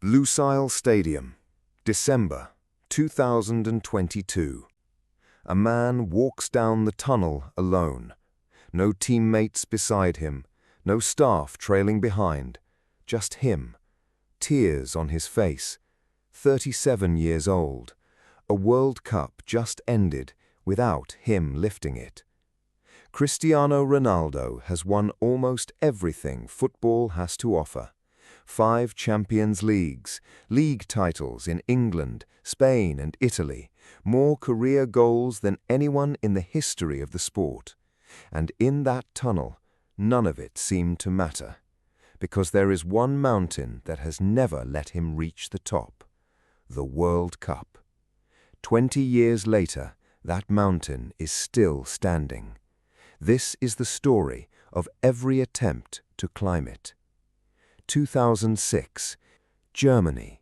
Lusail Stadium, December 2022. A man walks down the tunnel alone. No teammates beside him, no staff trailing behind, just him. Tears on his face. 37 years old. A World Cup just ended without him lifting it. Cristiano Ronaldo has won almost everything football has to offer. 5 Champions Leagues, league titles in England, Spain and Italy, more career goals than anyone in the history of the sport. And in that tunnel, none of it seemed to matter, because there is one mountain that has never let him reach the top: the World Cup. 20 years later, that mountain is still standing. This is the story of every attempt to climb it. 2006, Germany.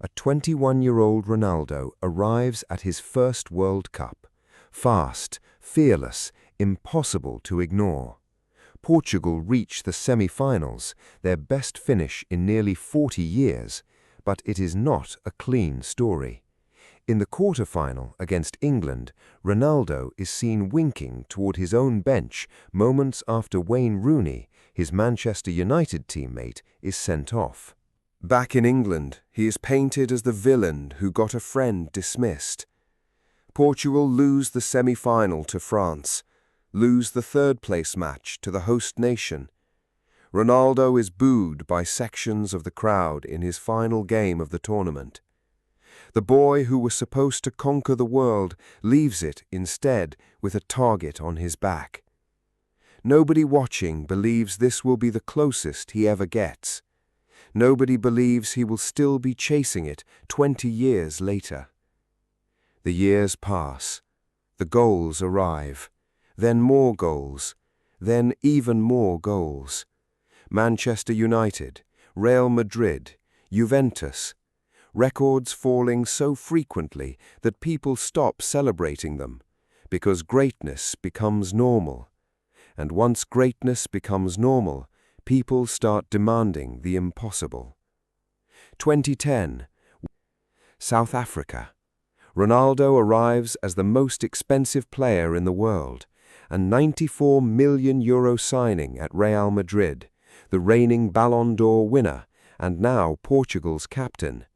A 21-year-old Ronaldo arrives at his first World Cup. Fast, fearless, impossible to ignore. Portugal reach the semi-finals, their best finish in nearly 40 years, but it is not a clean story. In the quarter-final against England, Ronaldo is seen winking toward his own bench moments after Wayne Rooney, his Manchester United teammate, is sent off. Back in England, he is painted as the villain who got a friend dismissed. Portugal lose the semi-final to France, lose the third-place match to the host nation. Ronaldo is booed by sections of the crowd in his final game of the tournament. The boy who was supposed to conquer the world leaves it instead with a target on his back. Nobody watching believes this will be the closest he ever gets. Nobody believes he will still be chasing it 20 years later. The years pass. The goals arrive. Then more goals. Then even more goals. Manchester United, Real Madrid, Juventus. Records falling so frequently that people stop celebrating them, because greatness becomes normal. And once greatness becomes normal, people start demanding the impossible. 2010, South Africa. Ronaldo arrives as the most expensive player in the world, a €94 million signing at Real Madrid, the reigning Ballon d'Or winner, and now Portugal's captain.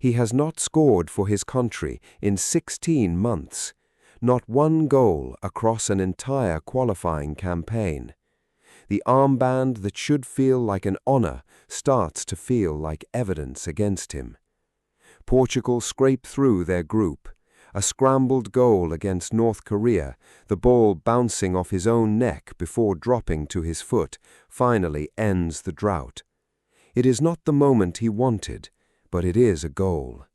He has not scored for his country in 16 months, not one goal across an entire qualifying campaign. The armband that should feel like an honor starts to feel like evidence against him. Portugal scrape through their group. A scrambled goal against North Korea, the ball bouncing off his own neck before dropping to his foot, finally ends the drought. It is not the moment he wanted, but it is a goal.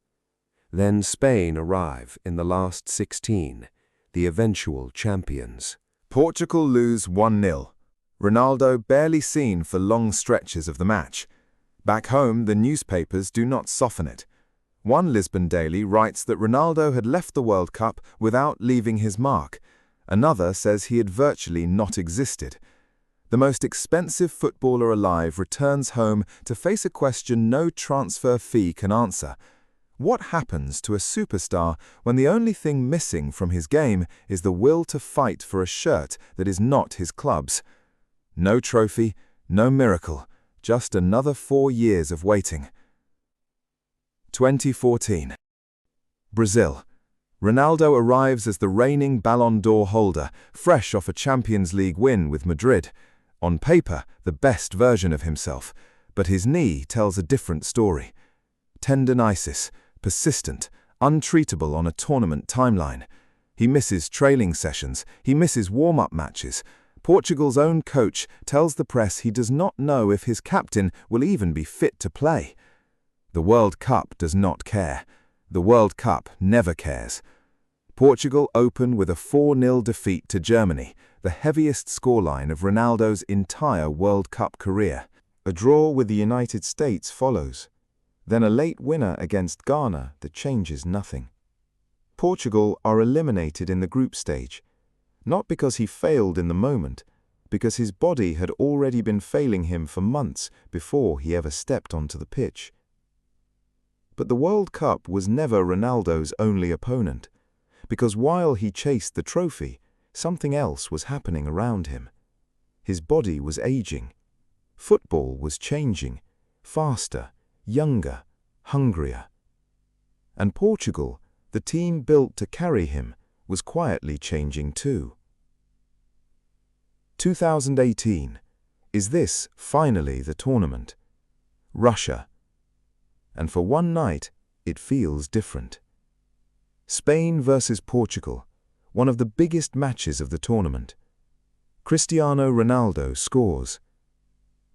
Then Spain arrive in the last 16, the eventual champions. Portugal lose 1-0. Ronaldo barely seen for long stretches of the match. Back home, the newspapers do not soften it. One Lisbon daily writes that Ronaldo had left the World Cup without leaving his mark. Another says he had virtually not existed. The most expensive footballer alive returns home to face a question no transfer fee can answer. What happens to a superstar when the only thing missing from his game is the will to fight for a shirt that is not his club's? No trophy, no miracle, just another 4 years of waiting. 2014. Brazil. Ronaldo arrives as the reigning Ballon d'Or holder, fresh off a Champions League win with Madrid. On paper, the best version of himself, but his knee tells a different story. Tendinitis, persistent, untreatable on a tournament timeline. He misses training sessions, he misses warm-up matches. Portugal's own coach tells the press he does not know if his captain will even be fit to play. The World Cup does not care. The World Cup never cares. Portugal open with a 4-0 defeat to Germany, the heaviest scoreline of Ronaldo's entire World Cup career. A draw with the United States follows. Then a late winner against Ghana that changes nothing. Portugal are eliminated in the group stage, not because he failed in the moment, because his body had already been failing him for months before he ever stepped onto the pitch. But the World Cup was never Ronaldo's only opponent, because while he chased the trophy, something else was happening around him. His body was aging. Football was changing, faster, younger, hungrier. And Portugal, the team built to carry him, was quietly changing too. 2018. Is this finally the tournament? Russia. And for one night, it feels different. Spain versus Portugal, one of the biggest matches of the tournament. Cristiano Ronaldo scores,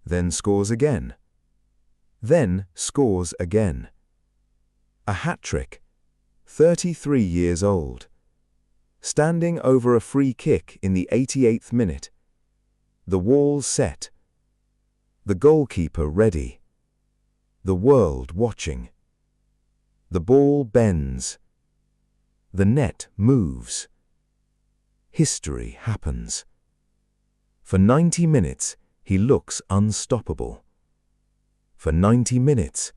then scores again, then scores again. A hat-trick, 33 years old. Standing over a free kick in the 88th minute. The wall set. The goalkeeper ready. The world watching. The ball bends. The net moves. History happens. For 90 minutes, he looks unstoppable. For 90 minutes,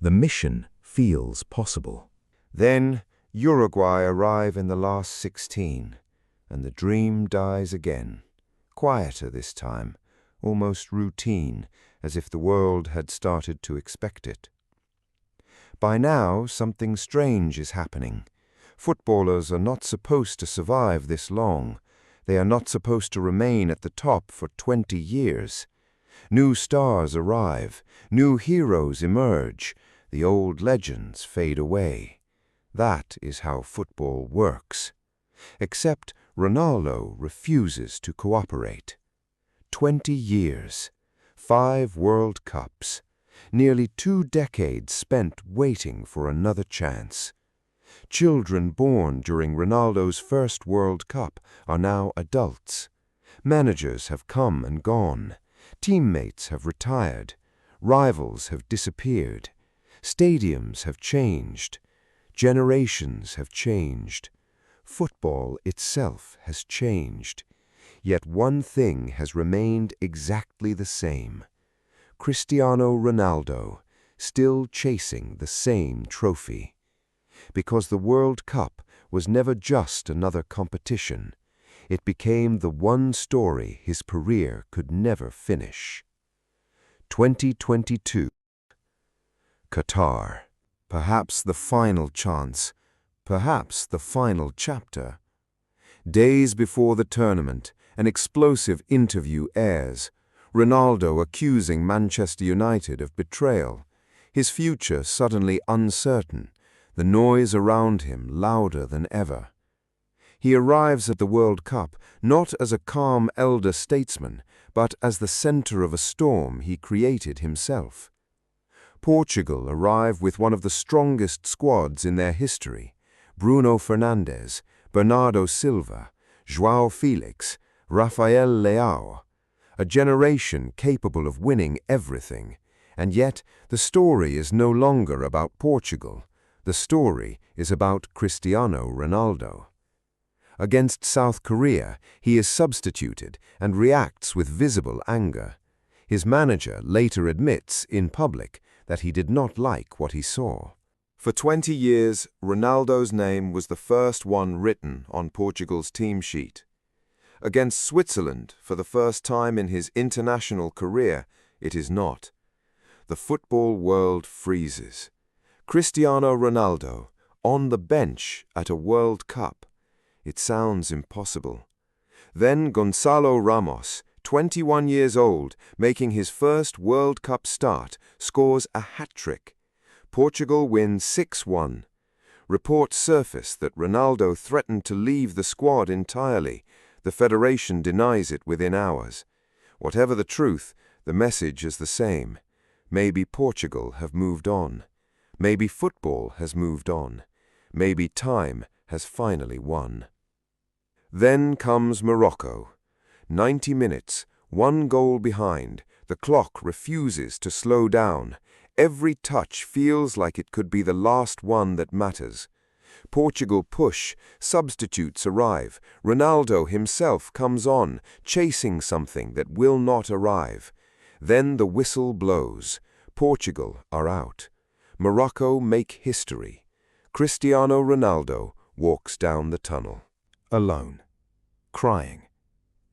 the mission feels possible. Then Uruguay arrive in the last 16, and the dream dies again. Quieter this time, almost routine, as if the world had started to expect it. By now, something strange is happening. Footballers are not supposed to survive this long. They are not supposed to remain at the top for 20 years. New stars arrive, new heroes emerge, the old legends fade away. That is how football works. Except Ronaldo refuses to cooperate. 20 years, 5 World Cups, nearly 2 decades spent waiting for another chance. Children born during Ronaldo's first World Cup are now adults. Managers have come and gone. Teammates have retired. Rivals have disappeared. Stadiums have changed. Generations have changed. Football itself has changed. Yet one thing has remained exactly the same. Cristiano Ronaldo, still chasing the same trophy. Because the World Cup was never just another competition. It became the one story his career could never finish. 2022. Qatar. Perhaps the final chance. Perhaps the final chapter. Days before the tournament, an explosive interview airs. Ronaldo accusing Manchester United of betrayal. His future suddenly uncertain. The noise around him louder than ever. He arrives at the World Cup not as a calm elder statesman, but as the center of a storm he created himself. Portugal arrive with one of the strongest squads in their history. Bruno Fernandes, Bernardo Silva, João Felix, Rafael Leao. A generation capable of winning everything. And yet, the story is no longer about Portugal. The story is about Cristiano Ronaldo. Against South Korea, he is substituted and reacts with visible anger. His manager later admits in public that he did not like what he saw. For 20 years, Ronaldo's name was the first one written on Portugal's team sheet. Against Switzerland, for the first time in his international career, it is not. The football world freezes. Cristiano Ronaldo, on the bench at a World Cup. It sounds impossible. Then Gonçalo Ramos, 21 years old, making his first World Cup start, scores a hat-trick. Portugal wins 6-1. Reports surface that Ronaldo threatened to leave the squad entirely. The federation denies it within hours. Whatever the truth, the message is the same. Maybe Portugal have moved on. Maybe football has moved on. Maybe time has finally won. Then comes Morocco. 90 minutes, 1 goal behind. The clock refuses to slow down. Every touch feels like it could be the last one that matters. Portugal push, substitutes arrive. Ronaldo himself comes on, chasing something that will not arrive. Then the whistle blows. Portugal are out. Morocco make history. Cristiano Ronaldo walks down the tunnel. Alone. Crying.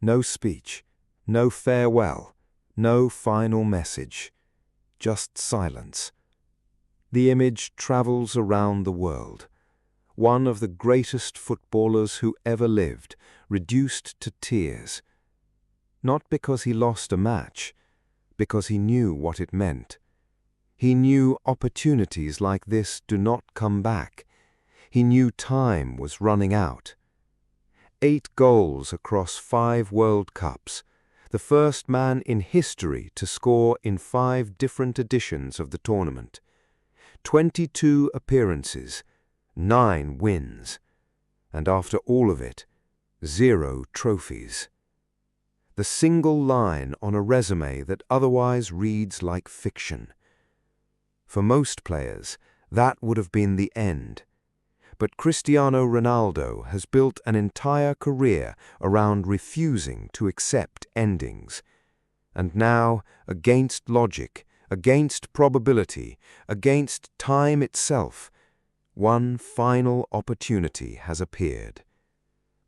No speech. No farewell. No final message. Just silence. The image travels around the world. One of the greatest footballers who ever lived, reduced to tears. Not because he lost a match, because he knew what it meant. He knew opportunities like this do not come back. He knew time was running out. 8 goals across 5 World Cups, the first man in history to score in 5 different editions of the tournament. 22 appearances, 9 wins, and after all of it, 0 trophies. The single line on a resume that otherwise reads like fiction. For most players, that would have been the end. But Cristiano Ronaldo has built an entire career around refusing to accept endings. And now, against logic, against probability, against time itself, one final opportunity has appeared.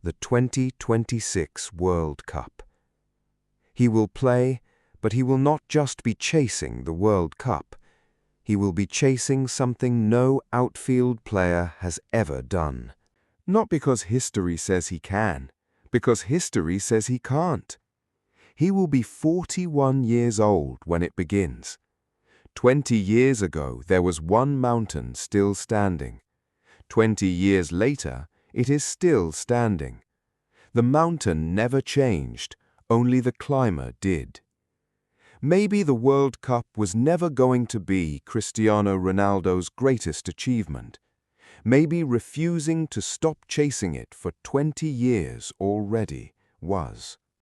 The 2026 World Cup. He will play, but he will not just be chasing the World Cup. He will be chasing something no outfield player has ever done. Not because history says he can, because history says he can't. He will be 41 years old when it begins. 20 years ago, there was one mountain still standing. 20 years later, it is still standing. The mountain never changed, only the climber did. Maybe the World Cup was never going to be Cristiano Ronaldo's greatest achievement. Maybe refusing to stop chasing it for 20 years already was.